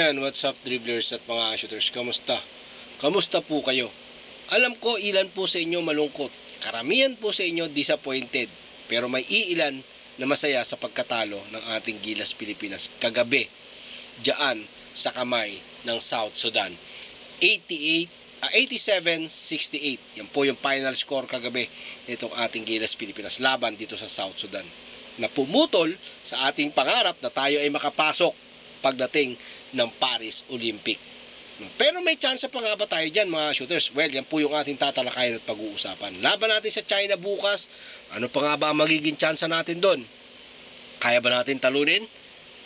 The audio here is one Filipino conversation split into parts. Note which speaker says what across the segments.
Speaker 1: Yan, what's up dribblers at mga shooters, kamusta? Kamusta po kayo? Alam ko ilan po sa inyo malungkot, karamihan po sa inyo disappointed, pero may iilan na masaya sa pagkatalo ng ating Gilas Pilipinas kagabi, diyan sa kamay ng South Sudan. 87-68, yan po yung final score kagabi nitong ating Gilas Pilipinas laban dito sa South Sudan, na pumutol sa ating pangarap na tayo ay makapasok pagdating ng Paris Olympic. Pero may chance pa nga ba tayo dyan mga shooters? Well, yan po yung ating tatalakayin at pag-uusapan. Laban natin sa China bukas, ano pa nga ba ang magiging chance natin doon? Kaya ba natin talunin?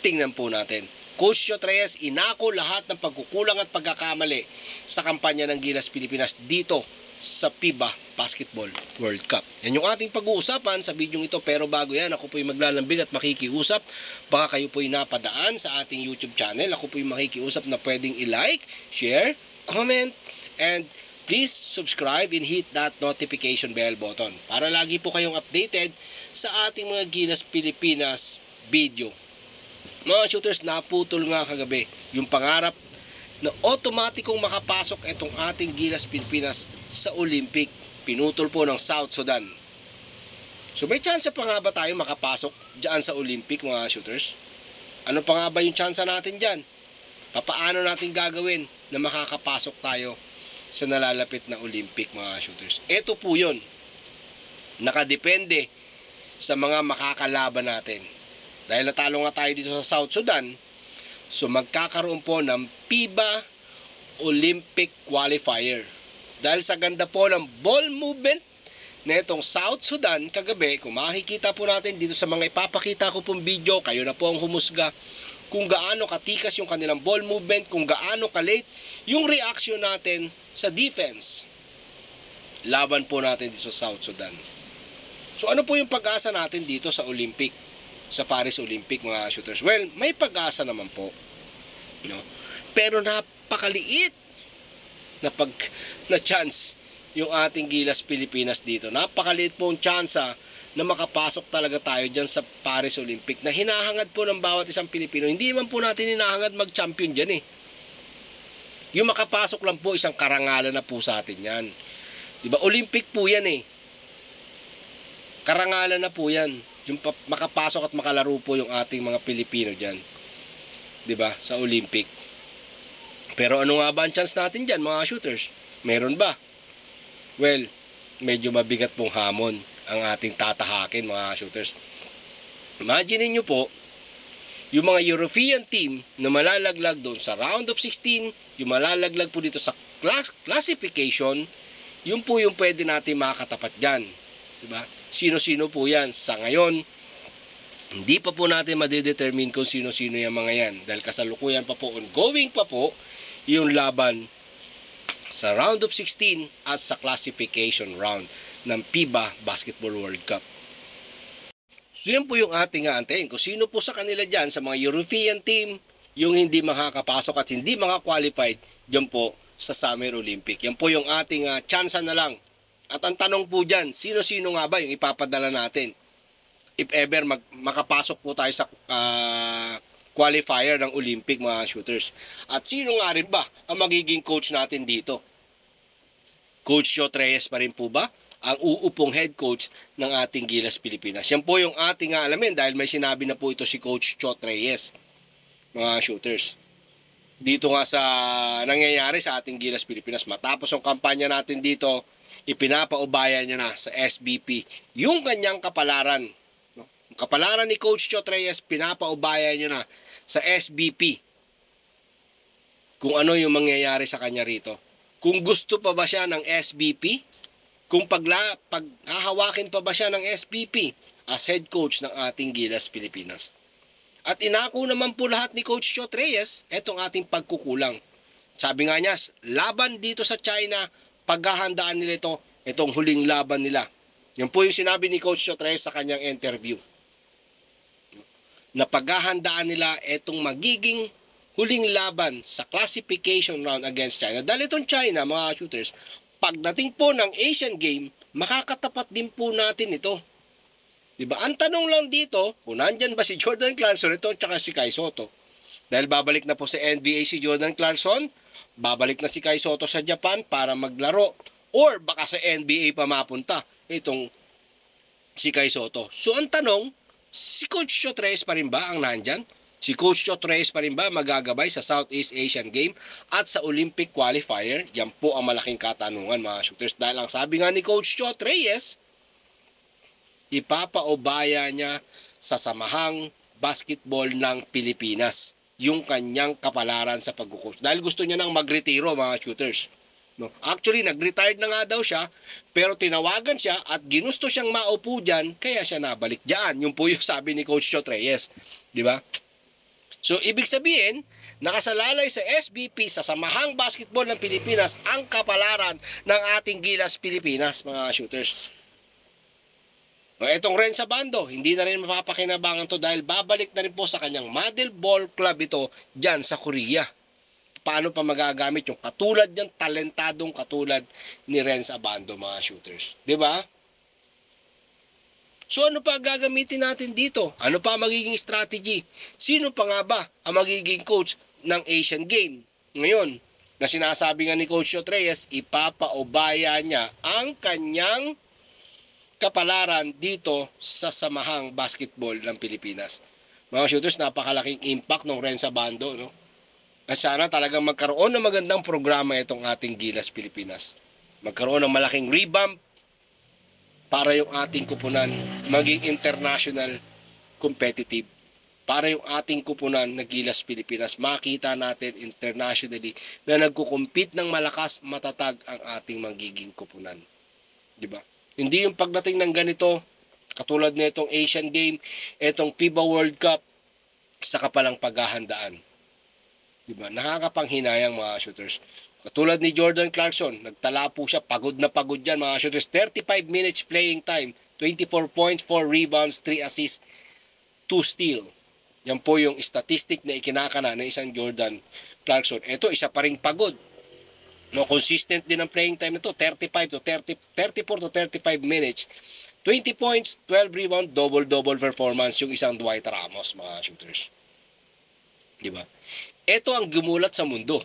Speaker 1: Tingnan po natin. Coach Chot Reyes inako lahat ng pagkukulang at pagkakamali sa kampanya ng Gilas Pilipinas dito sa FIBA Basketball World Cup. Yan yung ating pag-uusapan sa video ito, pero bago yan, ako po yung maglalambing at makikiusap. Baka kayo po yung napadaan sa ating YouTube channel. Ako po yung makikiusap na pwedeng i-like, share, comment, and please subscribe and hit that notification bell button para lagi po kayong updated sa ating mga Gilas Pilipinas video. Mga shooters, naputol nga kagabi yung pangarap na otomatikong makapasok itong ating Gilas Pilipinas sa Olympic. Pinutol po ng South Sudan. So may chance pa nga ba tayo makapasok dyan sa Olympic mga shooters? Ano pa nga ba yung chance natin dyan? Paano natin gagawin na makakapasok tayo sa nalalapit na Olympic mga shooters? Ito po yun. Nakadepende sa mga makakalaban natin. Dahil natalo nga tayo dito sa South Sudan, so magkakaroon po ng FIBA Olympic Qualifier. Dahil sa ganda po ng ball movement na itong South Sudan kagabi, kung makikita po natin dito sa mga ipapakita ko pong video, kayo na po ang humusga kung gaano katikas yung kanilang ball movement, kung gaano kalate yung reaction natin sa defense. Laban po natin dito sa South Sudan. So ano po yung pag-asa natin dito sa Olympic, sa Paris Olympic mga shooters? Well, may pag-asa naman po, no? Pero napakaliit na chance yung ating Gilas Pilipinas dito. Napakaliit po ang chance na makapasok talaga tayo dyan sa Paris Olympic na hinahangad po ng bawat isang Pilipino. Hindi man po natin hinahangad mag-champion dyan eh. Yung makapasok lang po, isang karangalan na po sa atin yan. Diba? Olympic po yan eh. Karangalan na po yan. Yung makapasok at makalaro po yung ating mga Pilipino dyan. Diba? Sa Olympic. Pero ano nga ba ang chance natin dyan mga shooters? Meron ba? Well, medyo mabigat pong hamon ang ating tatahakin mga shooters. Imagine nyo po, yung mga European team na malalaglag doon sa round of 16, yung malalaglag po dito sa classification, yun po yung pwede natin makakatapat dyan. Diba? Sino-sino po yan? Sa ngayon, hindi pa po natin madedetermine kung sino-sino yung mga yan. Dahil kasalukuyan pa po, ongoing pa po, yung laban sa round of 16 at sa classification round ng FIBA Basketball World Cup. So yan po yung ating aantayin. Kung sino po sa kanila dyan, sa mga European team, yung hindi makakapasok at hindi makakwalified dyan po sa Summer Olympic. Yan po yung ating chance na lang. At ang tanong po dyan, sino-sino nga ba yung ipapadala natin? If ever makapasok po tayo sa qualifier ng Olympic mga shooters. At sino nga rin ba ang magiging coach natin dito? Coach Chot Reyes pa rin po ba ang uupong head coach ng ating Gilas Pilipinas? Yan po yung ating alamin dahil may sinabi na po ito si Coach Chot Reyes mga shooters. Dito nga sa nangyayari sa ating Gilas Pilipinas, matapos ang kampanya natin dito, ipinapaubaya niya na sa SBP yung kanyang kapalaran. Ang kapalaran ni Coach Chot Reyes, pinapaubaya niya na sa SBP kung ano yung mangyayari sa kanya rito. Kung gusto pa ba siya ng SBP, kung paghahawakin pa ba siya ng SBP as head coach ng ating Gilas Pilipinas. At inako naman po lahat ni Coach Chot Reyes etong ating pagkukulang. Sabi nga niya, laban dito sa China, paghahandaan nila itong huling laban nila. Yan po yung sinabi ni Coach Chot Reyes sa kanyang interview. Na paghahandaan nila itong magiging huling laban sa classification round against China. Dahil itong China, mga shooters, pagdating po ng Asian Game, makakatapat din po natin ito. Diba? Ang tanong lang dito, kung nandyan ba si Jordan Clarkson ito at saka si Kai Sotto, Dahil babalik na po sa NBA si Jordan Clarkson, babalik na si Kai Sotto sa Japan para maglaro, or baka sa NBA pa mapunta itong si Kai Sotto. So ang tanong, si Coach Chot Reyes pa rin ba ang nandyan? Si Coach Chot Reyes pa rin ba magagabay sa Southeast Asian Game at sa Olympic Qualifier? Yan po ang malaking katanungan mga shooters. Dahil ang sabi nga ni Coach Chot Reyes, ipapaubaya niya sa Samahang Basketball ng Pilipinas yung kanyang kapalaran sa pag-coach. Dahil gusto niya nang magretiro mga shooters. No? Actually, nag-retired na nga daw siya, pero tinawagan siya at ginusto siyang maupo dyan, kaya siya nabalik dyan. Yung po yung sabi ni Coach Chot Reyes. Di ba? So, ibig sabihin, nakasalalay sa SBP sa Samahang Basketball ng Pilipinas ang kapalaran ng ating Gilas Pilipinas, mga shooters. Itong Rensa Bando, hindi na rin mapapakinabangan to dahil babalik na rin po sa kanyang Model Ball Club ito dyan sa Korea. Paano pa magagamit yung katulad yan, talentadong katulad ni Rensa Bando, mga shooters. Diba? So ano pa gagamitin natin dito? Ano pa magiging strategy? Sino pa nga ba ang magiging coach ng Asian Game? Ngayon, na sinasabi nga ni Coach Chot Reyes, ipapaubaya niya ang kanyang kapalaran dito sa Samahang Basketball ng Pilipinas. Mga shooters, napakalaking impact ng Rensa Bando, no? At sana talagang magkaroon ng magandang programa itong ating Gilas Pilipinas. Magkaroon ng malaking revamp para yung ating kupunan maging international competitive. Para yung ating kupunan na Gilas Pilipinas, makita natin internationally na nagkukumpit ng malakas, matatag ang ating magiging kupunan. Diba? Hindi yung pagdating ng ganito, katulad na itong Asian Game, itong FIBA World Cup, saka palang paghahandaan. Diba? Nakakapanghinayang mga shooters. Katulad ni Jordan Clarkson, nagtala po siya, pagod na pagod yan mga shooters. 35 minutes playing time, 24 points, 4 rebounds, 3 assists, 2 steal. Yan po yung statistic na ikinakana ng isang Jordan Clarkson. Ito, isa pa ring pagod. No, consistent din ang playing time nito, 34 to 35 minutes. 20 points, 12 rebound, double-double performance yung isang Dwight Ramos, mga shooters. Diba? Ito ang gumulat sa mundo.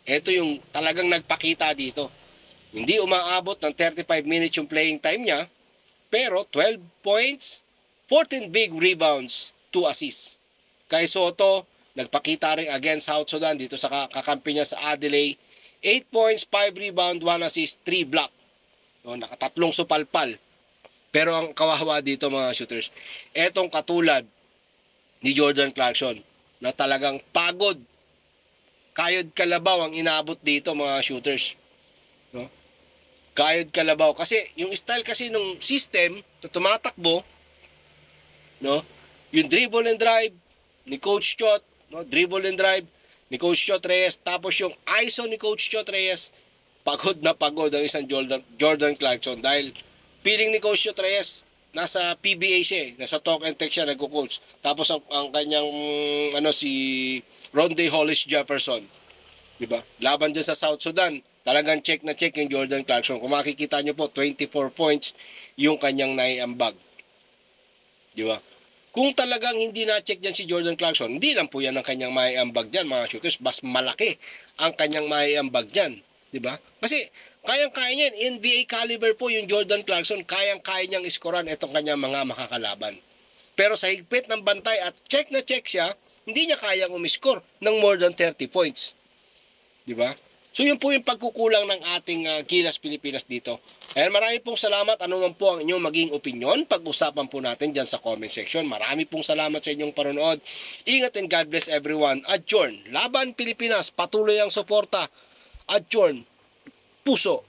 Speaker 1: Ito yung talagang nagpakita dito. Hindi umaabot ng 35 minutes yung playing time niya, pero 12 points, 14 big rebounds, 2 assists. Kai Sotto, nagpakita rin against South Sudan dito sa kakampi niya sa Adelaide. 8 points, 5 rebound, 1 assist, 3 block. No, nakatatlong supalpal. Pero ang kawawa dito mga shooters, etong katulad ni Jordan Clarkson na talagang pagod, kayod kalabaw ang inaabot dito mga shooters. No? Kayod kalabaw. Kasi yung style kasi nung system na tumatakbo, no? Yung dribble and drive ni Coach Chot, no? Dribble and drive ni Coach Chot Reyes, tapos yung ISO ni Coach Chot Reyes, pagod na pagod ang isang Jordan Clarkson dahil feeling ni Coach Chot Reyes nasa PBA siya, nasa talk and text siya nagko-coach. Tapos ang kanyang si Ronde Hollis Jefferson, di ba? Laban dyan sa South Sudan, talagang check na check yung Jordan Clarkson. Kung makikita nyo po, 24 points yung kanyang naiambag. Di ba? Kung talagang hindi na-check dyan si Jordan Clarkson, hindi lang po yan ang kanyang maiambag dyan, mga shooters. Mas malaki ang kanyang maiambag dyan. Di ba? Kasi kayang-kaya niyan, NBA caliber po yung Jordan Clarkson, kayang-kaya niyang iskoran itong kanyang mga makakalaban. Pero sa higpit ng bantay at check na check siya, hindi niya kayang umiskor ng more than 30 points. Di ba? So yun po yung pagkukulang ng ating Gilas Pilipinas dito. Ayan, marami pong salamat. Ano man po ang inyong maging opinion, pag-usapan po natin dyan sa comment section. Marami pong salamat sa inyong panonood. Ingat and God bless everyone. Adjourn. Laban Pilipinas, patuloy ang suporta. Adjourn. Puso.